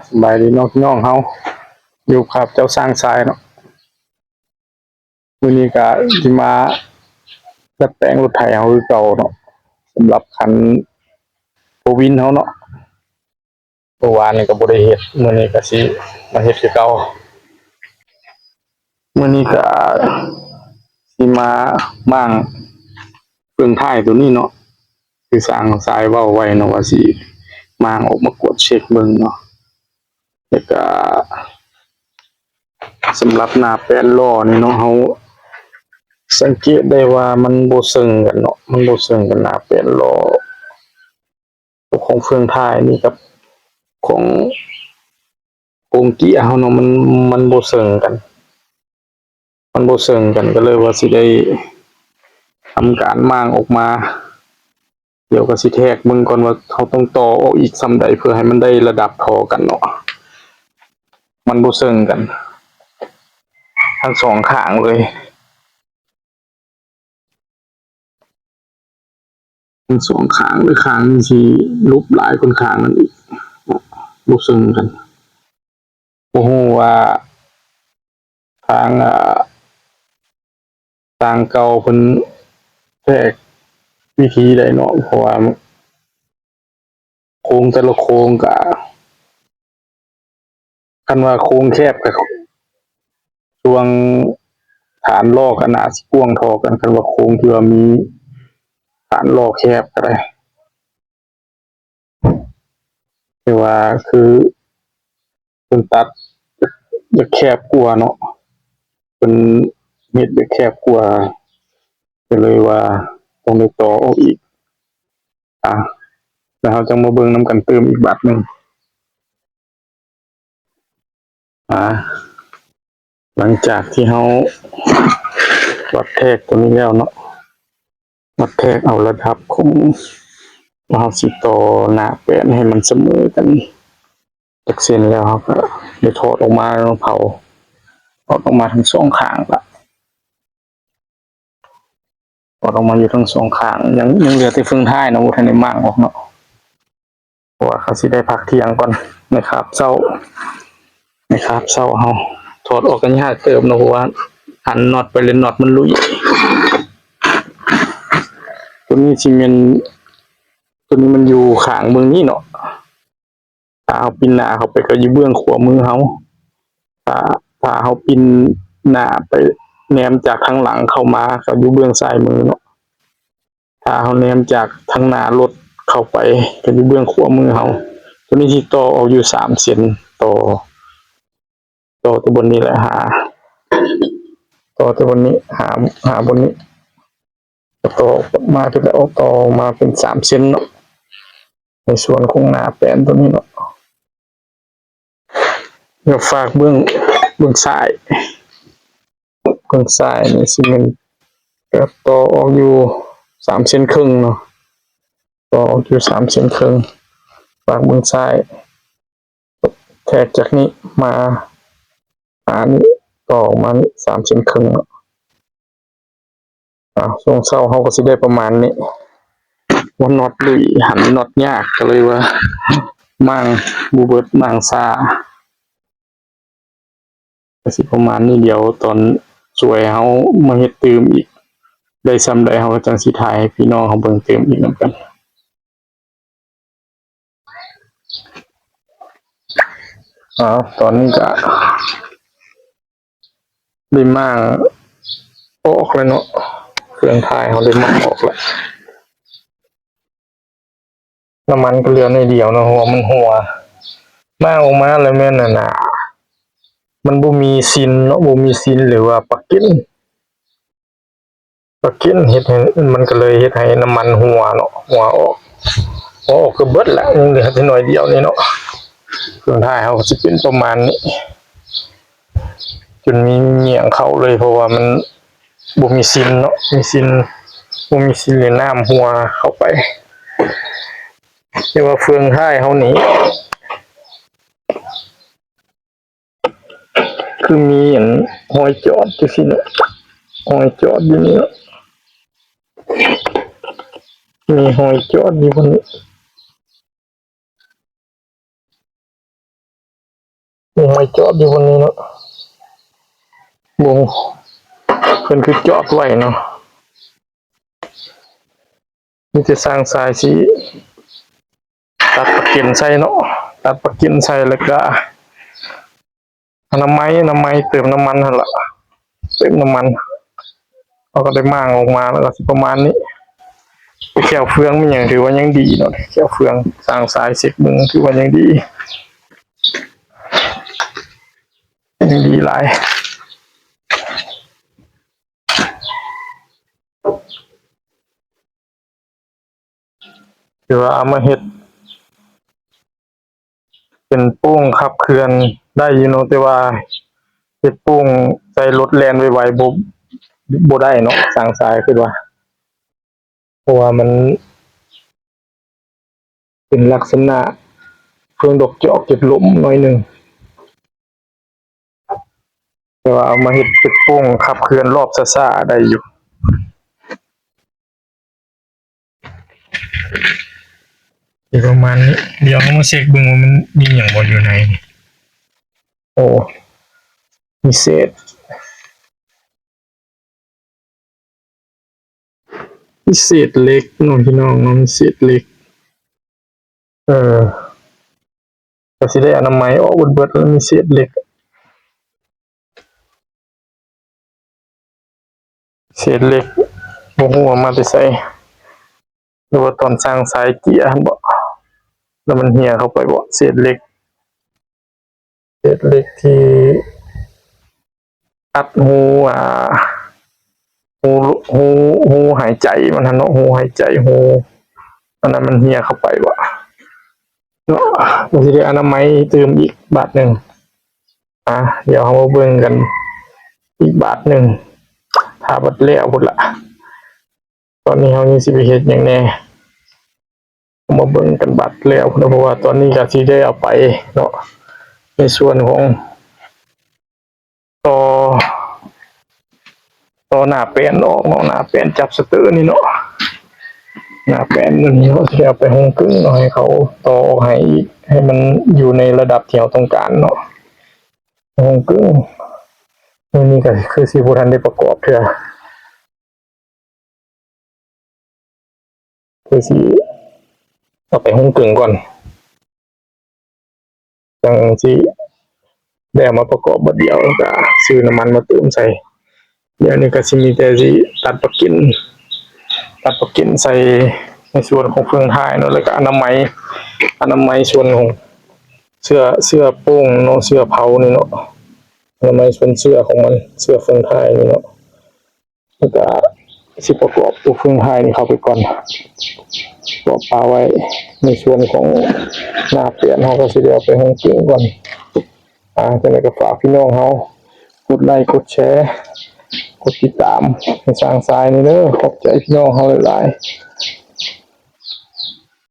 สบายดีน้องพี่น้องเฮาอยู่ครับเจ้าสร้างทรายเนาะมื้อนี้ก็สิมาดัดแปลงรถไถเฮาคือเก่าเนาะสำหรับคันโฟวินเฮาเนาะเมื่อวานนี่ก็บ่ได้เฮ็ดมื้อนี้ก็สิมาเฮ็ดคือเก่ามื้อนี้ก็สิมามั่างเฟืองท้ายตัวนี้เนาะคือสร้างทรายเว้าไว้เนาะว่าสิม่างออกมากวดเช็คเบิ่งเนาะแล้วก็สำหรับหน้าแป้นล้อนี่เนาะเฮาสังเกตได้ว่ามันบ่ซึ่งกันเนาะมันบ่ซึ่งกันหน้าแป้นล้อของเฟืองท้ายนี่กับของโกงเกียร์เฮาเนาะมันบ่ซึ่งกันมันบ่ซึ่งกันก็เลยว่าสิได้ทำการม่างออกมาเดี๋ยวก็สิแทรกเบิ่งก่อนว่าเขาต้องต่อออกอีกส่ำใดเพื่อให้มันได้ระดับเท่ากันเนาะมันบ่ซึ่งกันทั้งสองข้างเลยทั้งสองข้างเลยข้างนึงสิลุบหลายกว่าข้างนั้นอีกบ่ซึ่งกันบ่ฮู้ว่าทางทางเก่าเพิ่นแทรกวิธีใดเนาะเพราะว่าโค้งแต่ละโค้งก็คันว่าโค้งแคบก็ช่วงฐานล้อก็น่าสิกว้างเท่ากันคันว่าโค้งที่ว่ามีฐานล้อแคบก็ได้แต่ว่าคือเพิ่นตัดอยากแคบกว่าเนาะเพิ่นเฮ็ดอยากแคบกว่าก็เลยว่าต้องได้ต่อออกอีกอ่ะแล้วเราจังมาเบิ่งนำกันเติมอีกบัดหนึ่งหลังจากที่เราวัดแทกตัวนี้แล้วเนาะวัดแทกเอาระดับของเราสิต่อหน้าแป้นให้มันเสมอกันจากเส้นแล้วครับก็ได้ถอดออกมาแล้วเผาถอดออกมาทั้งสองข้างละถอดออกมาอยู่ทั้งสองข้างยังเหลือแต่เฟืองท้ายเนาะบ่ทันได้มางออกเนาะเพราะว่าเขาสิได้พักเที่ยงก่อนนะครับเช้าเฮาถอดออกกันยากเติมเนาะเพราะว่าหันน็อตไปเลยน็อตมันลุยตัวนี้สิแม่นตัวนี้มันอยู่ข้างเบิ่งนี้เนาะถ้าเอาปินหน้าเข้าไปก็อยู่เบื้องขวามือเฮาถ้าเฮาปินหน้าไปแนมจากทางหลังเข้ามาก็อยู่เบื้องซ้ายมือเนาะถ้าเฮาแนมจากทางหน้ารถเข้าไปก็อยู่เบื้องขวามือเฮาตัวนี้สิต่อออกอยู่3เซนต่อตัวบนนี้แหละต่อตัวบนนี้หาบนนี้ต่อมาถึงแล้วต่อมาเป็น3เซนเนาะในส่วนของหน้าแป้นตัวนี้เนาะเดี๋ยวฝากเบื้องซ้ายนี่สิมันก็ต่อออกอยู่3เซนครึ่งเนาะต่อออกอยู่3เซนครึ่งฝากเบื้องซ้ายแทกจากนี้มาหานี้ต่อออกมานี้3เซนครึ่งเนาะช่วงเช้าเขาก็สิได้ประมาณนี้ว่าน็อตลุยหันน็อตยากก็เลยว่ามั่งบูเบิร์ตมั่งซาก็สิประมาณนี้เดี๋ยวตอนสวยเขามาเฮ็ดเติมอีกได้ซ้ำใดเขาก็จังสิถ่ายให้พี่น้องเขาเบิ่งเติมอีกนำกันตอนนี้ก็ได้มั่งออกแล้วเนาะเครื่องถ่ายเขาได้มั่งออกแล้วน้ำมันก็เหลือในเดียวเนาะหัวมันมาออกมาแล้วแม่นน่ะมันบ่มีซินเนาะบ่มีซินหรือว่าปลั๊กอินเฮ็ดให้มันก็เลยเฮ็ดให้น้ำมันหัวเนาะหัวออกก็เบิดละยังเหลือแต่น้อยเดียวนี่เนาะเครื่องท้ายเฮาก็สิเป็นประมาณนี้จนมีเหงี่ยงเข้าเลยเพราะว่ามันบ่มีซินเนาะบ่มีซินเลยน้ำหัวเข้าไปแต่ว่าเฟืองท้ายเฮานี่คือมีหอยจอดจังซี่เนาะหอยจอดอยู่นี่เนาะมีหอยจอดอยู่บนนี้ ยังไม่จอดอยู่บนนี้เนาะวงเพิ่นคือจอดไว้เนาะนี่จะสร้างสายสีตัดประกินใส่เนาะตัดประกินใส่แล้วก็น้ำไม้เติมน้ำมันหั่นล่ะเติมน้ำมันเราก็ได้มางออกมาแล้วก็สิประมาณนี้แก้วเฟืองมันยังถือว่ายังดีเนาะแก้วเฟืองสร้างสายเสกมึงถือว่ายังดีหลายคือว่าเอามาเฮ็ดเป็นโป้งขับเคลื่อนได้อยู่เนาะแต่ว่าเฮ็ดโป้งใส่รถแล่นไวๆบ่ได้เนาะสร้างสายคือว่าเพราะว่ามันเป็นลักษณะเฟืองดอกจอกเก็บลมหน่อยหนึงแต่ว่าเอามาเฮ็ดเป็นโป้งขับเคลื่อนรอบซ่าๆได้อยู่ประมาณนี้เดี๋ยวเอามาเช็คเบิ่งว่ามันมีหยังบ่อยู่ในโอ้มีเศษเล็กน้องพี่น้องเนาะมีเศษเล็กก็สิได้อนามัยออกเบิดๆแล้วมีเศษเล็กบ่ฮู้ว่ามาแต่ไสหรือว่าตอนสร้างสายเกียร์หั่นบ่แล้วมันเหี่ยเข้าไปบ่เศษเล็กที่อัดหูหูหูหายใจมันหั่นเนาะหูหายใจหูอันนั้นมันเหี่ยเข้าไปบ่เนาะก็สิได้อนามัยเติมอีกบาทหนึงเดี๋ยวเรามาเบิ่งกันอีกบาทหนึงถ้าบัดแล้วพุ่นล่ะตอนนี้เรายังสิไปเฮ็ดหยังแหน่มาเบิ่งกันบัดแล้วพุ่นเพราะว่าตอนนี้ก็สิได้เอาไปเนาะในส่วนของต่อหน้าแป้นออกเนาะหน้าแป้นจับสเตอร์นี่เนาะหน้าแป้นนี่เขาสิเอาไปห้องกึ่งเนาะให้เขาต่อออกให้มันอยู่ในระดับที่เราต้องการเนาะห้องกึ่งนี่ก็คือสิบ่ทันได้ประกอบเทื่อคือสิเอาไปห้องกึ่งก่อนจังสิได้เอามาประกอบบัดเดียวแล้วก็ซื้อน้ำมันมาเติมใส่เดี๋ยวนี้ก็สิมีแต่สิตัดประกินใส่ในส่วนของเฟืองท้ายเนาะแล้วก็อนามัยส่วนของเสื้อโป้งเนาะเสื้อเผานี่เนาะอนามัยส่วนเสื้อของมันเสื้อเฟืองท้ายนี่เนาะแล้วก็สิประกอบตัวเฟืองท้ายนี่เข้าไปก่อนก็ปาไว้ในส่วนของหน้าเปลี่ยนเฮาก็สิได้เอาไปห้องเก็บก่อนจังได๋ก็ฝากพี่น้องเฮากดไลค์กดแชร์กดติดตามให้สร้างสายนี่เด้อขอบใจพี่น้องเฮาหลายๆ